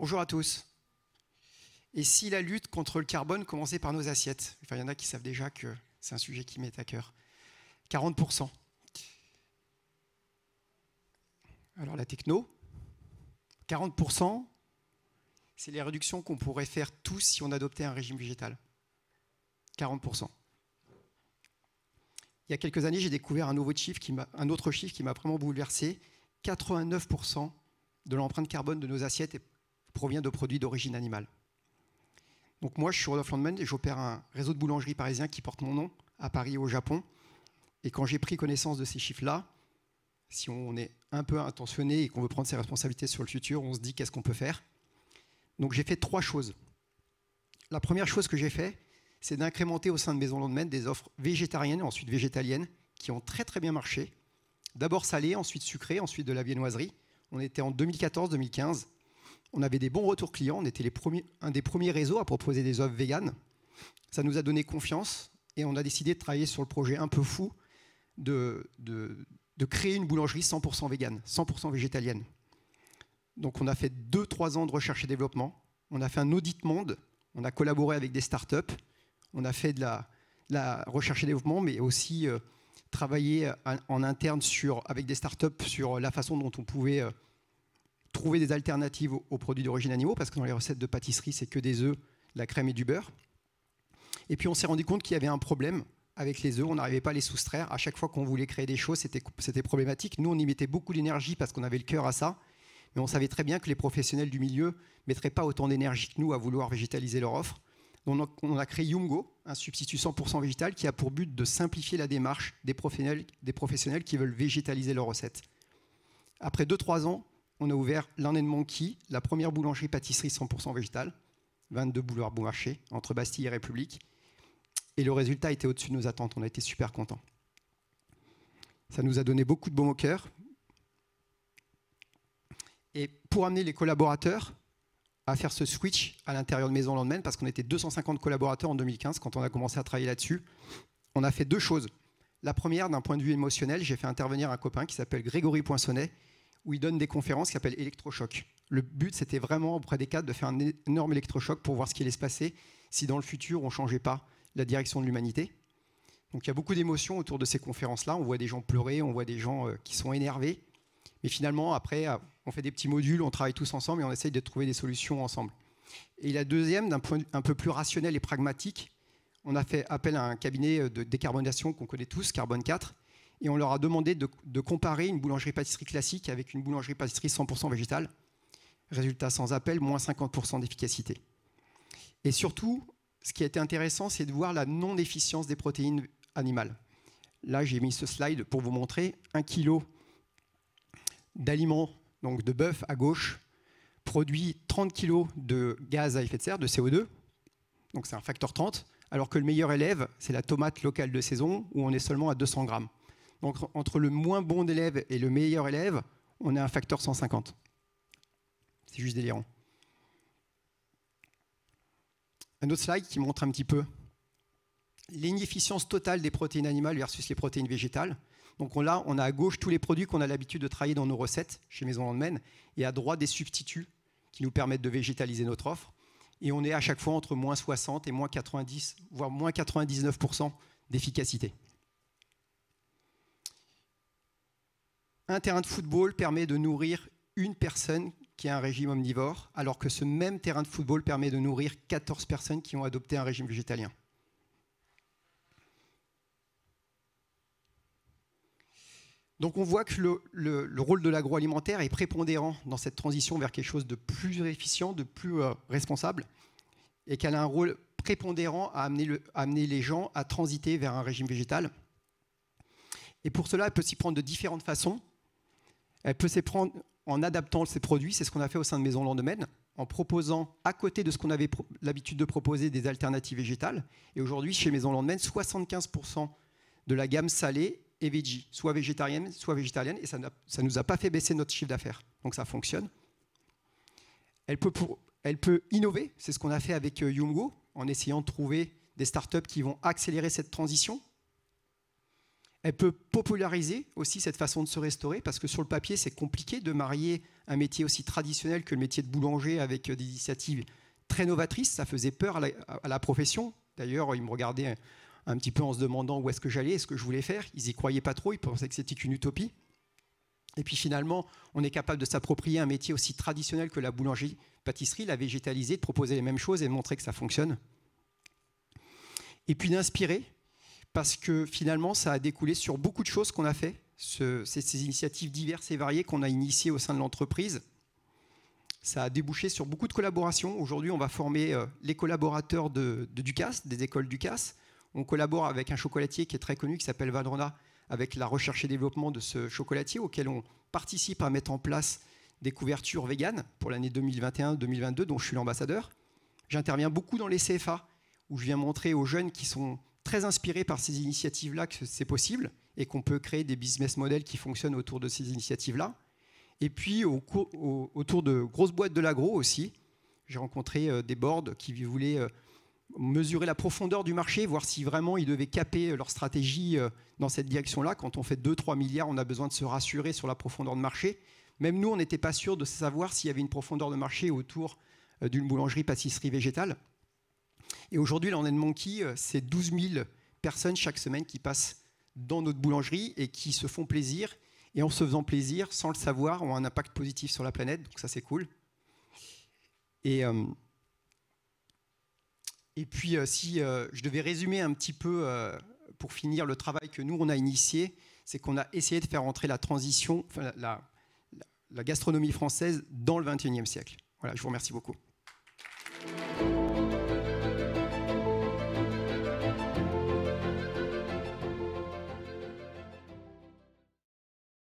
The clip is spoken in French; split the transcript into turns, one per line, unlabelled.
Bonjour à tous. Et si la lutte contre le carbone commençait par nos assiettes? Enfin, il y en a qui savent déjà que c'est un sujet qui m'est à cœur. 40%. Alors la techno, 40%, c'est les réductions qu'on pourrait faire tous si on adoptait un régime végétal. 40%. Il y a quelques années, j'ai découvert un autre chiffre qui m'a vraiment bouleversé. 89% de l'empreinte carbone de nos assiettes provient de produits d'origine animale. Donc moi, je suis Rodolphe Landman et j'opère un réseau de boulangeries parisiens qui porte mon nom à Paris et au Japon. Et quand j'ai pris connaissance de ces chiffres-là, si on est un peu intentionné et qu'on veut prendre ses responsabilités sur le futur, on se dit qu'est-ce qu'on peut faire. Donc j'ai fait 3 choses. La première chose que j'ai fait, c'est d'incrémenter au sein de Maison Landman des offres végétariennes, ensuite végétaliennes, qui ont très très bien marché. D'abord salées, ensuite sucrées, ensuite de la viennoiserie. On était en 2014-2015. On avait des bons retours clients. On était un des premiers réseaux à proposer des offres véganes. Ça nous a donné confiance et on a décidé de travailler sur le projet un peu fou de créer une boulangerie 100% végane, 100% végétalienne. Donc on a fait 2-3 ans de recherche et développement. On a fait un audit monde. On a collaboré avec des startups. On a fait de la recherche et développement, mais aussi travaillé en interne avec des startups sur la façon dont on pouvait trouver des alternatives aux produits d'origine animaux, parce que dans les recettes de pâtisserie, c'est que des œufs, de la crème et du beurre. Et puis on s'est rendu compte qu'il y avait un problème avec les œufs, on n'arrivait pas à les soustraire. À chaque fois qu'on voulait créer des choses, c'était problématique. Nous, on y mettait beaucoup d'énergie parce qu'on avait le cœur à ça, mais on savait très bien que les professionnels du milieu ne mettraient pas autant d'énergie que nous à vouloir végétaliser leur offre. Donc on a créé Yumgo, un substitut 100% végétal qui a pour but de simplifier la démarche des professionnels qui veulent végétaliser leurs recettes. Après 2-3 ans, on a ouvert Land & Monkey, la première boulangerie-pâtisserie 100% végétale, 22 boulevard Beaumarchais, entre Bastille et République. Et le résultat était au-dessus de nos attentes, on a été super contents. Ça nous a donné beaucoup de baume au cœur. Et pour amener les collaborateurs à faire ce switch à l'intérieur de Maison Landman, parce qu'on était 250 collaborateurs en 2015 quand on a commencé à travailler là-dessus, on a fait 2 choses. La première, d'un point de vue émotionnel, j'ai fait intervenir un copain qui s'appelle Grégory Poinçonnet, où il donne des conférences qui s'appellent électrochoc. Le but, c'était vraiment, auprès des cadres, de faire un énorme électrochoc pour voir ce qui allait se passer si dans le futur, on ne changeait pas la direction de l'humanité. Donc il y a beaucoup d'émotions autour de ces conférences-là. On voit des gens pleurer, on voit des gens qui sont énervés. Mais finalement, après, on fait des petits modules, on travaille tous ensemble et on essaye de trouver des solutions ensemble. Et la deuxième, d'un point un peu plus rationnel et pragmatique, on a fait appel à un cabinet de décarbonation qu'on connaît tous, Carbone 4, et on leur a demandé de comparer une boulangerie-pâtisserie classique avec une boulangerie-pâtisserie 100% végétale. Résultat sans appel, moins 50% d'efficacité. Et surtout, ce qui a été intéressant, c'est de voir la non-efficience des protéines animales. Là, j'ai mis ce slide pour vous montrer 1 kg d'aliments, donc de bœuf à gauche, produit 30 kg de gaz à effet de serre, de CO2, donc c'est un facteur 30, alors que le meilleur élève, c'est la tomate locale de saison, où on est seulement à 200 grammes. Donc entre le moins bon élève et le meilleur élève, on a un facteur 150. C'est juste délirant. Un autre slide qui montre un petit peu l'inefficience totale des protéines animales versus les protéines végétales. Donc là, on a à gauche tous les produits qu'on a l'habitude de travailler dans nos recettes chez Maison Landman, et à droite des substituts qui nous permettent de végétaliser notre offre. Et on est à chaque fois entre moins 60 et moins 90, voire moins 99% d'efficacité. Un terrain de football permet de nourrir une personne qui a un régime omnivore, alors que ce même terrain de football permet de nourrir 14 personnes qui ont adopté un régime végétalien. Donc on voit que le rôle de l'agroalimentaire est prépondérant dans cette transition vers quelque chose de plus efficient, de plus responsable, et qu'elle a un rôle prépondérant à amener les gens à transiter vers un régime végétal. Et pour cela, elle peut s'y prendre de différentes façons. Elle peut s'y prendre en adaptant ses produits, c'est ce qu'on a fait au sein de Maison Landman, en proposant à côté de ce qu'on avait l'habitude de proposer des alternatives végétales. Et aujourd'hui, chez Maison Landman, 75% de la gamme salée est veggie, soit végétarienne, soit végétalienne, et ça ne nous a pas fait baisser notre chiffre d'affaires. Donc ça fonctionne. Elle peut innover, c'est ce qu'on a fait avec Yumgo, en essayant de trouver des startups qui vont accélérer cette transition. Elle peut populariser aussi cette façon de se restaurer, parce que sur le papier, c'est compliqué de marier un métier aussi traditionnel que le métier de boulanger avec des initiatives très novatrices. Ça faisait peur à la profession. D'ailleurs, ils me regardaient un petit peu en se demandant où est-ce que j'allais, ce que je voulais faire. Ils n'y croyaient pas trop, ils pensaient que c'était qu'une utopie. Et puis finalement, on est capable de s'approprier un métier aussi traditionnel que la boulangerie-pâtisserie, la végétaliser, de proposer les mêmes choses et de montrer que ça fonctionne. Et puis d'inspirer, parce que finalement, ça a découlé sur beaucoup de choses qu'on a fait, ces initiatives diverses et variées qu'on a initiées au sein de l'entreprise. Ça a débouché sur beaucoup de collaborations. Aujourd'hui, on va former les collaborateurs de Ducasse, des écoles Ducasse. On collabore avec un chocolatier qui est très connu, qui s'appelle Valrhona, avec la recherche et développement de ce chocolatier, auquel on participe à mettre en place des couvertures véganes pour l'année 2021-2022, dont je suis l'ambassadeur. J'interviens beaucoup dans les CFA, où je viens montrer aux jeunes qui sont très inspirés par ces initiatives-là que c'est possible et qu'on peut créer des business models qui fonctionnent autour de ces initiatives-là. Et puis, autour de grosses boîtes de l'agro aussi, j'ai rencontré des boards qui voulaient mesurer la profondeur du marché, voir si vraiment ils devaient caper leur stratégie dans cette direction-là. Quand on fait 2-3 milliards, on a besoin de se rassurer sur la profondeur de marché. Même nous, on n'était pas sûr de savoir s'il y avait une profondeur de marché autour d'une boulangerie-pâtisserie végétale. Et aujourd'hui, la Land & Monkey, c'est 12 000 personnes chaque semaine qui passent dans notre boulangerie et qui se font plaisir. Et en se faisant plaisir, sans le savoir, ont un impact positif sur la planète. Donc ça, c'est cool. Et puis, si je devais résumer un petit peu, pour finir, le travail que nous, on a initié, c'est qu'on a essayé de faire entrer la transition, enfin, la gastronomie française dans le XXIe siècle. Voilà, je vous remercie beaucoup.